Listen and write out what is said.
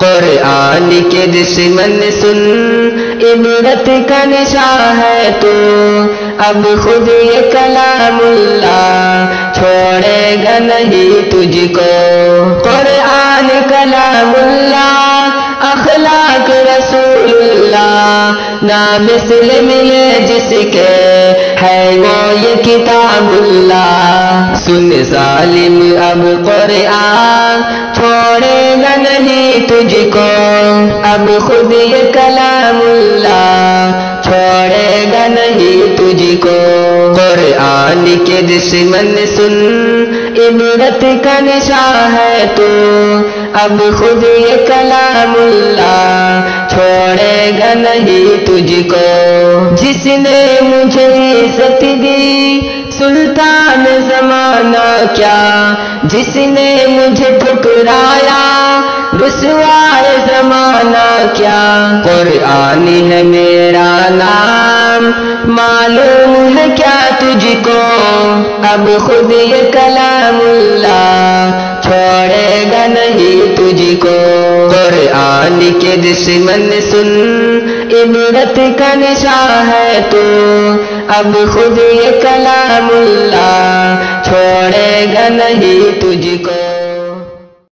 قرآن کے دشمن سن عبرت کا نشاں ہے تو اب خود یہ کلام اللہ چھوڑے گا نہیں تجھ کو. قرآن کلام اللہ اخلاق رسول اللہ نامثل ملے جس کے ہے وہ یہ کتاب اللہ. سن ظالم اب قرآن چھوڑے گا نہیں تجھ کو اب خود یہ کلام اللہ چھوڑے گا نہیں تجھ کو. قرآن کے دشمن سن عبرت کا نشاں ہے تو اب خود یہ کلام اللہ چھوڑے گا نہیں تجھ کو. جس نے مجھے عزت دی سلطان زمانہ کیا جس نے مجھے ٹھکرایا رسوائے زمانہ کیا. قرآن ہے میرا نام معلوم ہے کیا تجھ کو اب خود یہ کلام اللہ چھوڑے گا نہیں تجھ کو. قرآن کے دشمن سن عبرت کا نشاں ہے تو اب خود یہ کلام اللہ چھوڑے گا نہیں تجھ کو.